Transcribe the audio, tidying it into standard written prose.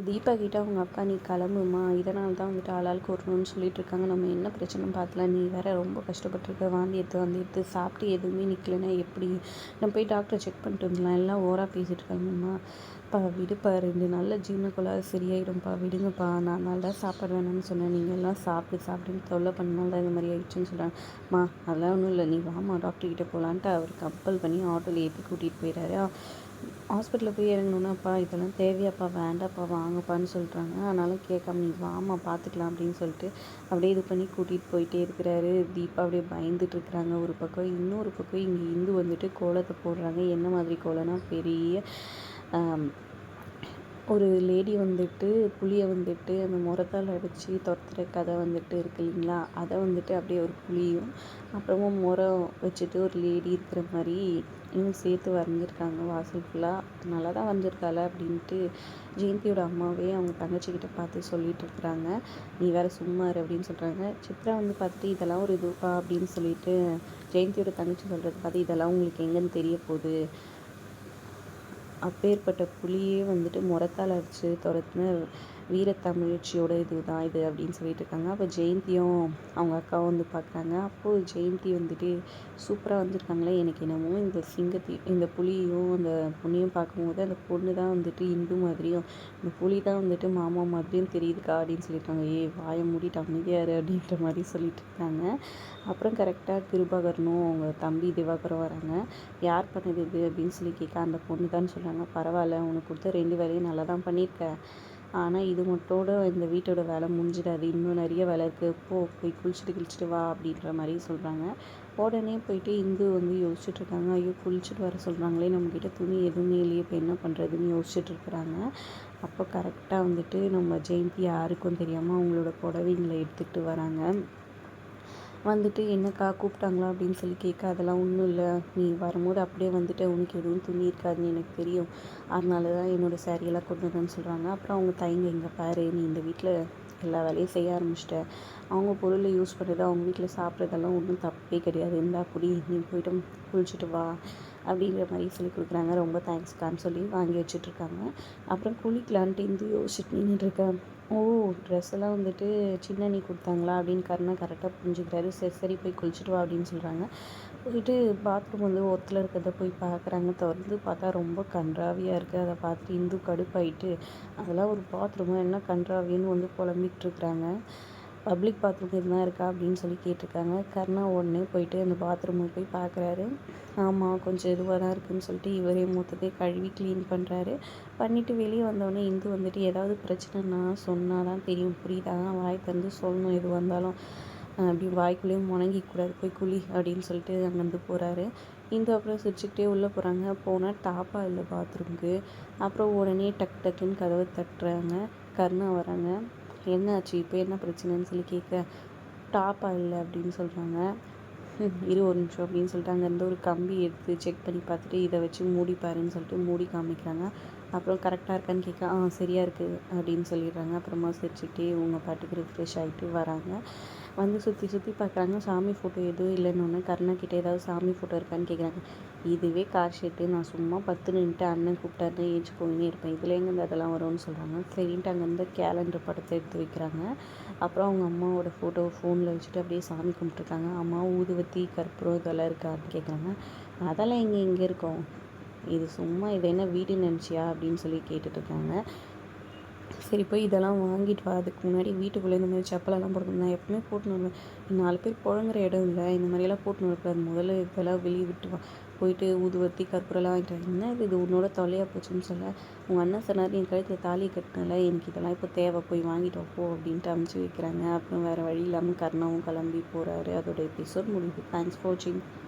தீபா கிட்ட அவங்க அக்கா நீ கிளம்புமா, இதனால தான் வந்துட்டு ஆளாளுக்கு வரணும்னு சொல்லிட்டு இருக்காங்க. நம்ம என்ன பிரச்சனைன்னு பார்க்கலாம். நீ வேற ரொம்ப கஷ்டப்பட்டுருக்க. வாந்தி எடுத்து சாப்பிட்டு எதுவுமே நிற்கலைன்னா எப்படி? நம்ம போய் டாக்டரை செக் பண்ணிட்டு வந்துடலாம். எல்லாம் ஓவராக பேசிகிட்டு இருக்காங்கம்மா. விடுப்பா 2 நாளில் ஜீரணக்குள்ளார சரியாயிடும்ப்பா, விடுங்கப்பா. நான் நல்லா சாப்பாடு வேணாம்னு சொன்னேன். நீங்கள் எல்லாம் சாப்பிடுன்னு தொல்லை பண்ணனால தான் இந்த மாதிரி ஆயிடுச்சுன்னு சொல்கிறாங்க. அதெல்லாம் ஒன்றும் இல்லை, நீ வாமா டாக்டர்கிட்ட போகலான்ட்டு அவர் கம்பல் பண்ணி ஆட்டோவில் ஏற்றி கூட்டிகிட்டு போயிட்டாரு. ஹாஸ்பிட்டலில் போய் இறங்கணுன்னாப்பா இதெல்லாம் தேவையாப்பா, வேண்டாப்பா, வாங்கப்பான்னு சொல்கிறாங்க. அதனால் கேட்காம நீ வாமா பார்த்துக்கலாம் அப்படின்னு சொல்லிட்டு அப்படியே இது பண்ணி கூட்டிகிட்டு போயிட்டே இருக்கிறாரு. தீபா அப்படியே பயந்துட்டுருக்குறாங்க ஒரு பக்கம். இன்னொரு பக்கம் இங்கே இந்து வந்துட்டு கோலத்தை போடுறாங்க. என்ன மாதிரி கோலம்னா பெரிய ஒரு லேடி வந்துட்டு புளியை வந்துட்டு அந்த முறத்தால் அடித்து துரத்துற கதை வந்துட்டு இருக்கு இல்லைங்களா, அதை வந்துட்டு அப்படியே ஒரு புளியும் அப்புறமா முறம் வச்சுட்டு ஒரு லேடி இருக்கிற மாதிரி இன்னும் சேர்த்து வரைஞ்சிருக்காங்க வாசல் ஃபுல்லாக. நல்லா தான் வரைஞ்சிருக்காள அப்படின்ட்டு ஜெயந்தியோட அம்மாவே அவங்க தங்கச்சிக்கிட்ட பார்த்து சொல்லிட்டு இருக்கிறாங்க. நீ வேறு சும்மாரு அப்படின்னு சொல்கிறாங்க. சித்ரா வந்து பார்த்துட்டு இதெல்லாம் ஒரு இதுப்பா அப்படின்னு சொல்லிட்டு ஜெயந்தியோட தங்கச்சி சொல்கிறது பார்த்து இதெல்லாம் உங்களுக்கு எங்கேன்னு தெரிய போகுது, அப்பேற்பட்ட புலியே வந்துட்டு முறத்தால் அடித்து துரத்துன வீரத்தமிழ்ச்சியோட இதுதான் இது அப்படின்னு சொல்லிட்டு இருக்காங்க. அப்போ ஜெயந்தியும் அவங்க அக்காவும் வந்து பார்க்குறாங்க. அப்போது ஜெயந்தி வந்துட்டு சூப்பராக வந்திருக்காங்களே, எனக்கு என்னமோ இந்த புலியும் அந்த பொண்ணையும் பார்க்கும்போது அந்த பொண்ணு தான் வந்துட்டு இந்து மாதிரியும் இந்த புலி தான் வந்துட்டு மாமா மாதிரியும் தெரியுதுக்கா அப்படின்னு சொல்லியிருக்காங்க. வாயை மூடிட்டு அமைதியாரு அப்படின்ற மாதிரி சொல்லிட்டு இருக்காங்க. அப்புறம் கரெக்டாக கிருபாகரனும் அவங்க தம்பி திவாகரும் வராங்க. யார் பண்ணது இது அப்படின்னு சொல்லி கேட்க அந்த பொண்ணு தான் சொல்கிறாங்க. பரவாயில்ல, உனக்கு கொடுத்த 2 வேலையும் நல்லா தான் பண்ணியிருக்க, ஆனால் இது மட்டோட இந்த வீட்டோட வேலை முடிஞ்சிடாது, இன்னும் நிறைய வேலை இருக்குது, போய் குளிச்சுட்டு வா அப்படின்ற மாதிரி சொல்கிறாங்க. உடனே போயிட்டு இந்து வந்து யோசிச்சுட்ருக்காங்க. ஐயோ குளிச்சுட்டு வர சொல்கிறாங்களே, நம்மக்கிட்ட துணி எதுவுமே இல்லையே, இப்போ என்ன பண்ணுறதுன்னு யோசிச்சுட்ருக்குறாங்க. அப்போ கரெக்டாக வந்துட்டு நம்ம ஜெயந்தி யாருக்கும் தெரியாமல் அவங்களோட புடவைங்களை எடுத்துக்கிட்டு வராங்க. வந்துட்டு என்னக்கா கூப்பிட்டாங்களா அப்படின்னு சொல்லி கேட்க, அதெல்லாம் ஒன்றும் இல்லை, நீ வரும்போது அப்படியே வந்துட்டு உனக்கு எதுவும் துணி இருக்காதுன்னு எனக்கு தெரியும், அதனால தான் என்னோடய சேரீயெல்லாம் கொண்டு வந்தேன்னு சொல்கிறாங்க. அப்புறம் அவங்க தயங்க, இங்கே பாரு, நீ இந்த வீட்டில் எல்லா வேலையும் செய்ய ஆரம்பிச்சிட்ட, அவங்க பொருளை யூஸ் பண்ணுறது அவங்க வீட்டில் சாப்பிட்றதெல்லாம் ஒன்றும் தப்பே கிடையாது, இருந்தா குடி, நீ போய்ட்டு குளிச்சுட்டு வா அப்படின்ற மாதிரி சொல்லி கொடுக்குறாங்க. ரொம்ப தேங்க்ஸ்க்கான்னு சொல்லி வாங்கி வச்சுட்ருக்காங்க. அப்புறம் குளிக்கலான்ட்டு இந்து யோசிச்சுட்டு நின்றுட்டுருக்கேன். ட்ரெஸ் எல்லாம் வந்துட்டு சின்ன அண்ணி கொடுத்தாங்களா அப்படின்னு கருணா கரெக்டாக புரிஞ்சுக்கிறாரு. சரி போய் குளிச்சுட்டு வா அப்படின்னு சொல்கிறாங்க. போயிட்டு பாத்ரூம் வந்து ஒருத்தல இருக்கிறத போய் பார்க்குறாங்க. திறந்து பார்த்தா ரொம்ப கன்றாவியாக இருக்குது. அதை பார்த்துட்டு இந்து கடுப்பாயிட்டு அதெல்லாம் ஒரு பாத்ரூமா என்ன கன்றாவின்னு வந்து புலம்பிகிட்ருக்குறாங்க. பப்ளிக் பாத்ரூம் எதுனா இருக்கா அப்படின்னு சொல்லி கேட்டிருக்காங்க. கருணா உடனே போயிட்டு அந்த பாத்ரூமுக்கு போய் பார்க்குறாரு. ஆமாம், கொஞ்சம் இதுவாக தான் இருக்குதுன்னு சொல்லிட்டு இவரே மொத்தத்தை கழுவி க்ளீன் பண்ணுறாரு. பண்ணிவிட்டு வெளியே வந்தோடனே இந்து வந்துட்டு ஏதாவது பிரச்சனைனா சொன்னால் தான் தெரியும், புரியுதா, வாய் திறந்து சொல்லணும், எது வந்தாலும் அப்படி வாய்க்குள்ளேயும் முணங்கிக்கூடாது, போய் குழி அப்படின்னு சொல்லிட்டு அங்கேருந்து போகிறாரு. இந்து அப்புறம் சிரிச்சுக்கிட்டே உள்ளே போகிறாங்க. போனால் டாப்பா இல்லை பாத்ரூமுக்கு. அப்புறம் உடனே டக்குன்னு கதவை தட்டுறாங்க. கருணா வராங்க. என்னாச்சு, இப்போ என்ன பிரச்சனைன்னு சொல்லி கேட்க, டாப்பா இல்லை அப்படின்னு சொல்கிறாங்க. இரு ஒரு நிமிஷம் அப்படின்னு சொல்லிட்டு அங்கேருந்து ஒரு கம்பி எடுத்து செக் பண்ணி பார்த்துட்டு இதை வச்சு மூடி பாருன்னு சொல்லிட்டு மூடி காமிக்கிறாங்க. அப்புறம் கரெக்டாக இருக்கான்னு கேட்க, சரியாக இருக்குது அப்படின்னு சொல்லிடுறாங்க. அப்புறமா சிரிச்சுக்கிட்டே இவங்க பாட்டுக்கு ரிஃப்ரெஷ் ஆகிட்டு வராங்க. வந்து சுற்றி பார்க்குறாங்க. சாமி ஃபோட்டோ எதுவும் இல்லைன்னு கருணா கிட்டே ஏதாவது சாமி ஃபோட்டோ இருக்கான்னு கேட்குறாங்க. இதுவே கார் ஷீட்டு, நான் சும்மா 10 நின்றுட்டு அண்ணன் கூப்பிட்டாருன்னு ஏஞ்சி போயினே இருப்பேன், இதில் எங்கேருந்து அதெல்லாம் வரும்னு சொல்கிறாங்க. சரின்ட்டு அங்கேருந்து கேலண்டர் படத்தை எடுத்து வைக்கிறாங்க. அப்புறம் அவங்க அம்மாவோட ஃபோட்டோ ஃபோனில் வச்சுட்டு அப்படியே சாமி கும்பிட்ருக்காங்க. அம்மா ஊதுவத்தி கற்பூரம் இதெல்லாம் இருக்கான்னு கேட்குறாங்க. அதெல்லாம் இங்கே இருக்கோம், இது சும்மா, இது என்ன வீடு நினச்சியா அப்படின்னு சொல்லி கேட்டுட்ருக்காங்க. சரி போய் இதெல்லாம் வாங்கிட்டு வா, அதுக்கு முன்னாடி வீட்டுக்குள்ளே இந்த மாதிரி செப்பலெல்லாம் போடணும், நான் எப்பவுமே போட்டுன்னு வருவேன், 4 பேர் புழங்குற இடம் இல்லை, இந்த மாதிரியெல்லாம் போட்டுன்னு வரக்கூடாது, முதல்ல இதெல்லாம் வெளியே விட்டு வா, போயிட்டு ஊதுவத்தி கற்பூரம்லாம் வாங்கிட்டு வா. என்ன இது உன்னோட தொல்லையாக போச்சுன்னு சொல்ல, உங்கள் அண்ணன் சொன்னார் என் கழுத்தில் தாலியை கட்டினால எனக்கு இதெல்லாம் இப்போ தேவை, போய் வாங்கிட்டு போ அப்படின்ட்டு அமுச்சு வைக்கிறாங்க. அப்புறம் வேறு வழி இல்லாமல் கருணாவும் கிளம்பி போகிறாரு. அதோட எபிசோட் முடியுது. தேங்க்ஸ் ஃபார் வாட்சிங்.